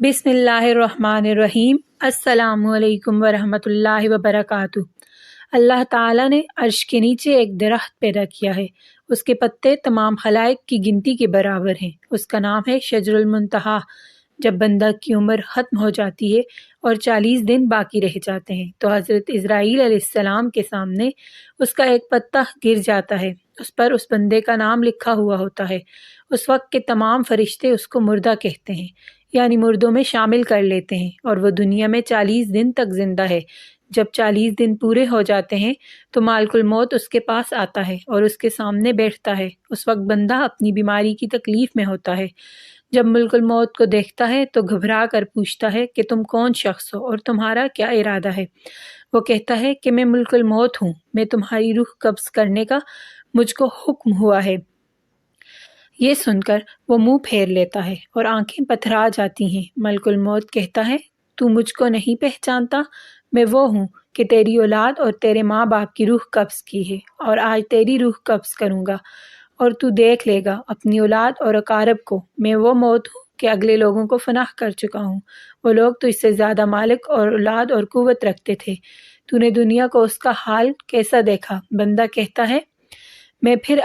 بسم اللہ الرحمن الرحیم۔ السلام علیکم ورحمۃ اللہ وبرکاتہ۔ اللہ تعالیٰ نے عرش کے نیچے ایک درخت پیدا کیا ہے، اس کے پتے تمام خلائق کی گنتی کے برابر ہیں۔ اس کا نام ہے شجر المنتہا۔ جب بندہ کی عمر ختم ہو جاتی ہے اور 40 دن باقی رہ جاتے ہیں تو حضرت اسرائیل علیہ السلام کے سامنے اس کا ایک پتا گر جاتا ہے، اس پر اس بندے کا نام لکھا ہوا ہوتا ہے۔ اس وقت کے تمام فرشتے اس کو مردہ کہتے ہیں، یعنی مردوں میں شامل کر لیتے ہیں، اور وہ دنیا میں 40 دن تک زندہ ہے۔ جب 40 دن پورے ہو جاتے ہیں تو مالک الموت اس کے پاس آتا ہے اور اس کے سامنے بیٹھتا ہے۔ اس وقت بندہ اپنی بیماری کی تکلیف میں ہوتا ہے۔ جب ملک الموت کو دیکھتا ہے تو گھبرا کر پوچھتا ہے کہ تم کون شخص ہو اور تمہارا کیا ارادہ ہے؟ وہ کہتا ہے کہ میں ملک الموت ہوں، میں تمہاری روح قبض کرنے کا مجھ کو حکم ہوا ہے۔ یہ سن کر وہ منہ پھیر لیتا ہے اور آنکھیں پتھرا جاتی ہیں۔ ملک الموت کہتا ہے تو مجھ کو نہیں پہچانتا؟ میں وہ ہوں کہ تیری اولاد اور تیرے ماں باپ کی روح قبض کی ہے، اور آج تیری روح قبض کروں گا، اور تو دیکھ لے گا اپنی اولاد اور اقارب کو۔ میں وہ موت ہوں کہ اگلے لوگوں کو فنا کر چکا ہوں۔ وہ لوگ تو اس سے زیادہ مالک اور اولاد اور قوت رکھتے تھے۔ تو نے دنیا کو اس کا حال کیسا دیکھا؟ بندہ کہتا ہے میں پھر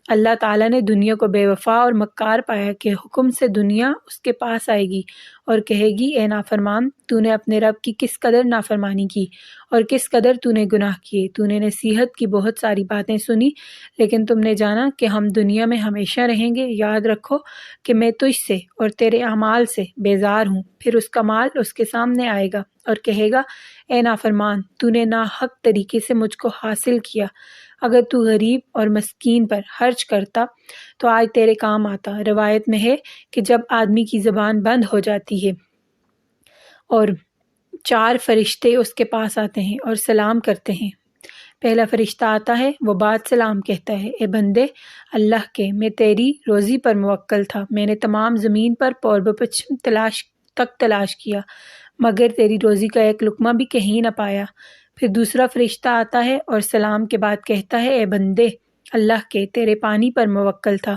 اللہ تعالیٰ نے دنیا کو بے وفا اور مکار پایا کہ حکم سے دنیا اس کے پاس آئے گی اور کہے گی اے نافرمان، تو نے اپنے رب کی کس قدر نافرمانی کی اور کس قدر تو نے گناہ کیے۔ تو نے نصیحت کی بہت ساری باتیں سنی، لیکن تم نے جانا کہ ہم دنیا میں ہمیشہ رہیں گے۔ یاد رکھو کہ میں تجھ سے اور تیرے اعمال سے بیزار ہوں۔ پھر اس کا مال اس کے سامنے آئے گا اور کہے گا اے نافرمان، تو نے ناحق طریقے سے مجھ کو حاصل کیا۔ اگر تو غریب اور مسکین پر خرچ کرتا تو آج تیرے کام آتا۔ روایت میں ہے کہ جب آدمی کی زبان بند ہو جاتی ہے اور 4 فرشتے اس کے پاس آتے ہیں اور سلام کرتے ہیں۔ پہلا فرشتہ آتا ہے، وہ بعد سلام کہتا ہے اے بندے اللہ کے، میں تیری روزی پر موکل تھا۔ میں نے تمام زمین پر پورب پچھم تلاش کیا، مگر تیری روزی کا ایک لقمہ بھی کہیں نہ پایا۔ پھر دوسرا فرشتہ آتا ہے اور سلام کے بعد کہتا ہے اے بندے اللہ کے، تیرے پانی پر موکل تھا۔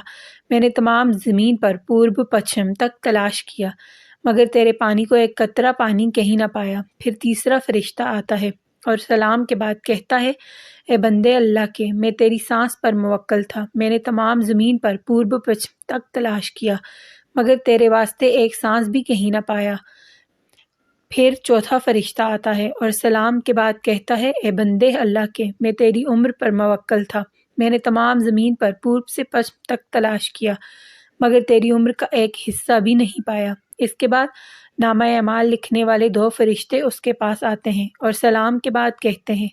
میں نے تمام زمین پر پورب پچھم تک تلاش کیا، مگر تیرے پانی کو ایک قطرہ پانی کہیں نہ پایا۔ پھر تیسرا فرشتہ آتا ہے اور سلام کے بعد کہتا ہے اے بندے اللہ کے، میں تیری سانس پر موکل تھا۔ میں نے تمام زمین پر پورب پچھم تک تلاش کیا، مگر تیرے واسطے ایک سانس بھی کہیں نہ پایا۔ پھر چوتھا فرشتہ آتا ہے اور سلام کے بعد کہتا ہے اے بندے اللہ کے، میں تیری عمر پر موکل تھا۔ میں نے تمام زمین پر پورب سے پچھم تک تلاش کیا، مگر تیری عمر کا ایک حصہ بھی نہیں پایا۔ اس کے بعد نامہ اعمال لکھنے والے 2 فرشتے اس کے پاس آتے ہیں اور سلام کے بعد کہتے ہیں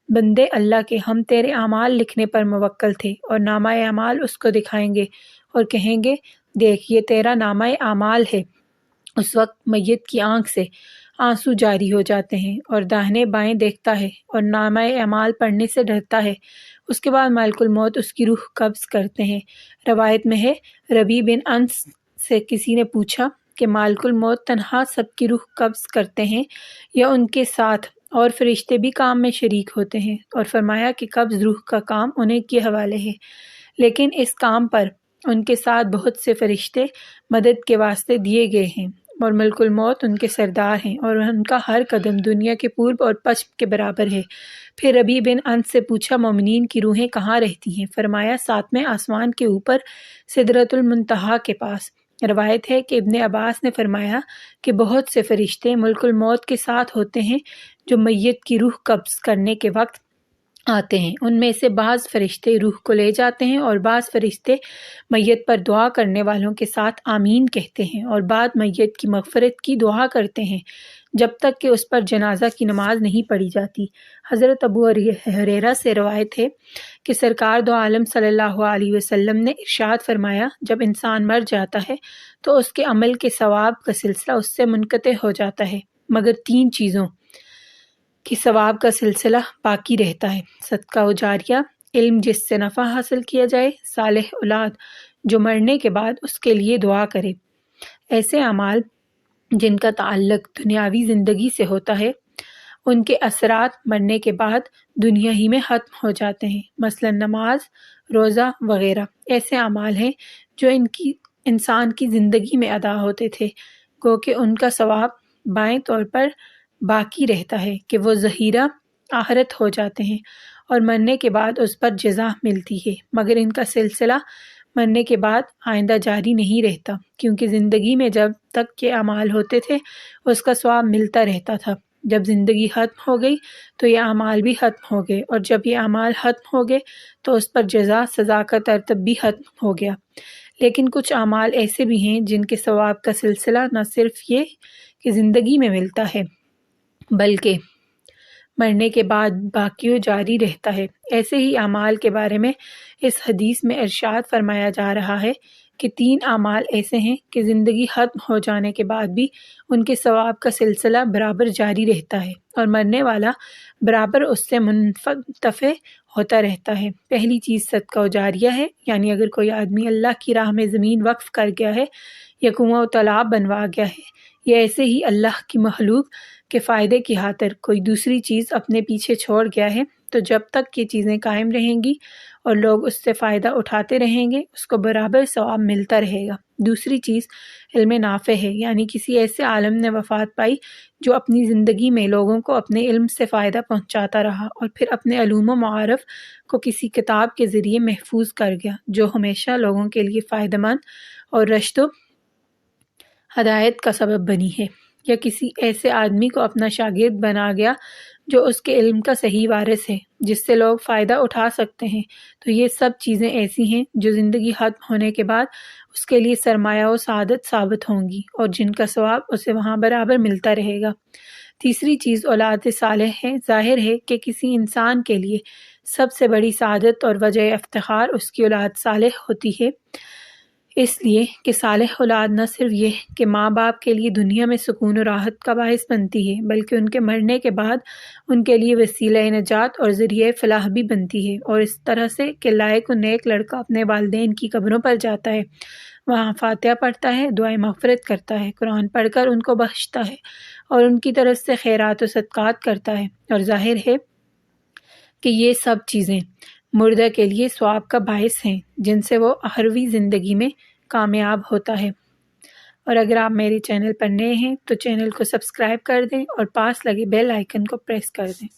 بندے اللہ کے، ہم تیرے اعمال لکھنے پر موکل تھے، اور نامہ اعمال اس کو دکھائیں گے اور کہیں گے دیکھ یہ تیرا نامہ اعمال ہے۔ اس وقت میت کی آنکھ سے آنسو جاری ہو جاتے ہیں اور داہنے بائیں دیکھتا ہے اور نامہ اعمال پڑھنے سے ڈرتا ہے۔ اس کے بعد ملک الموت اس کی روح قبض کرتے ہیں۔ روایت میں ہے ربیع بن انس سے کسی نے پوچھا کہ ملک الموت تنہا سب کی روح قبض کرتے ہیں یا ان کے ساتھ اور فرشتے بھی کام میں شریک ہوتے ہیں؟ اور فرمایا کہ قبض روح کا کام انہیں کے حوالے ہے، لیکن اس کام پر ان کے ساتھ بہت سے فرشتے مدد کے واسطے دیے گئے ہیں، اور ملک الموت ان کے سردار ہیں، اور ان کا ہر قدم دنیا کے پورب اور پچھم کے برابر ہے۔ پھر ربیع بن انس سے پوچھا مومنین کی روحیں کہاں رہتی ہیں؟ فرمایا 7ویں آسمان کے اوپر سدرۃ المنتہا کے پاس۔ روایت ہے کہ ابن عباس نے فرمایا کہ بہت سے فرشتے ملک الموت کے ساتھ ہوتے ہیں جو میت کی روح قبض کرنے کے وقت آتے ہیں۔ ان میں سے بعض فرشتے روح کو لے جاتے ہیں، اور بعض فرشتے میت پر دعا کرنے والوں کے ساتھ آمین کہتے ہیں، اور بعد میت کی مغفرت کی دعا کرتے ہیں جب تک کہ اس پر جنازہ کی نماز نہیں پڑھی جاتی۔ حضرت ابو ہریرہ سے روایت ہے کہ سرکار دو عالم صلی اللہ علیہ وسلم نے ارشاد فرمایا جب انسان مر جاتا ہے تو اس کے عمل کے ثواب کا سلسلہ اس سے منقطع ہو جاتا ہے، مگر 3 چیزوں کہ ثواب کا سلسلہ باقی رہتا ہے: صدقہ و جاریہ، علم جس سے نفع حاصل کیا جائے، صالح اولاد جو مرنے کے بعد اس کے لیے دعا کرے۔ ایسے اعمال جن کا تعلق دنیاوی زندگی سے ہوتا ہے، ان کے اثرات مرنے کے بعد دنیا ہی میں ختم ہو جاتے ہیں، مثلا نماز، روزہ وغیرہ۔ ایسے اعمال ہیں جو انسان کی زندگی میں ادا ہوتے تھے، گو کہ ان کا ثواب بائیں طور پر باقی رہتا ہے کہ وہ ذخیرہ آخرت ہو جاتے ہیں اور مرنے کے بعد اس پر جزا ملتی ہے، مگر ان کا سلسلہ مرنے کے بعد آئندہ جاری نہیں رہتا، کیونکہ زندگی میں جب تک یہ اعمال ہوتے تھے اس کا ثواب ملتا رہتا تھا، جب زندگی ختم ہو گئی تو یہ اعمال بھی ختم ہو گئے، اور جب یہ اعمال ختم ہو گئے تو اس پر جزا سزا کا ترتب بھی ختم ہو گیا۔ لیکن کچھ اعمال ایسے بھی ہیں جن کے ثواب کا سلسلہ نہ صرف یہ کہ زندگی میں ملتا ہے بلکہ مرنے کے بعد باقی و جاری رہتا ہے۔ ایسے ہی اعمال کے بارے میں اس حدیث میں ارشاد فرمایا جا رہا ہے کہ 3 اعمال ایسے ہیں کہ زندگی ختم ہو جانے کے بعد بھی ان کے ثواب کا سلسلہ برابر جاری رہتا ہے اور مرنے والا برابر اس سے منتفع ہوتا رہتا ہے۔ پہلی چیز صدقہ و جاریہ ہے، یعنی اگر کوئی آدمی اللہ کی راہ میں زمین وقف کر گیا ہے یا کنواں و تالاب بنوا گیا ہے یا ایسے ہی اللہ کی مخلوق کے فائدے کی خاطر کوئی دوسری چیز اپنے پیچھے چھوڑ گیا ہے، تو جب تک یہ چیزیں قائم رہیں گی اور لوگ اس سے فائدہ اٹھاتے رہیں گے اس کو برابر ثواب ملتا رہے گا۔ دوسری چیز علم نافع ہے، یعنی کسی ایسے عالم نے وفات پائی جو اپنی زندگی میں لوگوں کو اپنے علم سے فائدہ پہنچاتا رہا اور پھر اپنے علوم و معارف کو کسی کتاب کے ذریعے محفوظ کر گیا جو ہمیشہ لوگوں کے لیے فائدہ مند اور رشد و ہدایت کا سبب بنی ہے، یا کسی ایسے آدمی کو اپنا شاگرد بنا گیا جو اس کے علم کا صحیح وارث ہے جس سے لوگ فائدہ اٹھا سکتے ہیں۔ تو یہ سب چیزیں ایسی ہیں جو زندگی ختم ہونے کے بعد اس کے لیے سرمایہ و سعادت ثابت ہوں گی اور جن کا ثواب اسے وہاں برابر ملتا رہے گا۔ تیسری چیز اولاد صالح ہے۔ ظاہر ہے کہ کسی انسان کے لیے سب سے بڑی سعادت اور وجہ افتخار اس کی اولاد صالح ہوتی ہے، اس لیے کہ صالح اولاد نہ صرف یہ کہ ماں باپ کے لیے دنیا میں سکون و راحت کا باعث بنتی ہے بلکہ ان کے مرنے کے بعد ان کے لیے وسیلہ نجات اور ذریعہ فلاح بھی بنتی ہے، اور اس طرح سے کہ لائق و نیک لڑکا اپنے والدین کی قبروں پر جاتا ہے، وہاں فاتحہ پڑھتا ہے، دعائے مغفرت کرتا ہے، قرآن پڑھ کر ان کو بخشتا ہے اور ان کی طرف سے خیرات و صدقات کرتا ہے، اور ظاہر ہے کہ یہ سب چیزیں مردہ کے لیے ثواب کا باعث ہیں جن سے وہ اخروی زندگی میں کامیاب ہوتا ہے۔ اور اگر آپ میرے چینل پر نئے ہیں تو چینل کو سبسکرائب کر دیں اور پاس لگے بیل آئیکن کو پریس کر دیں۔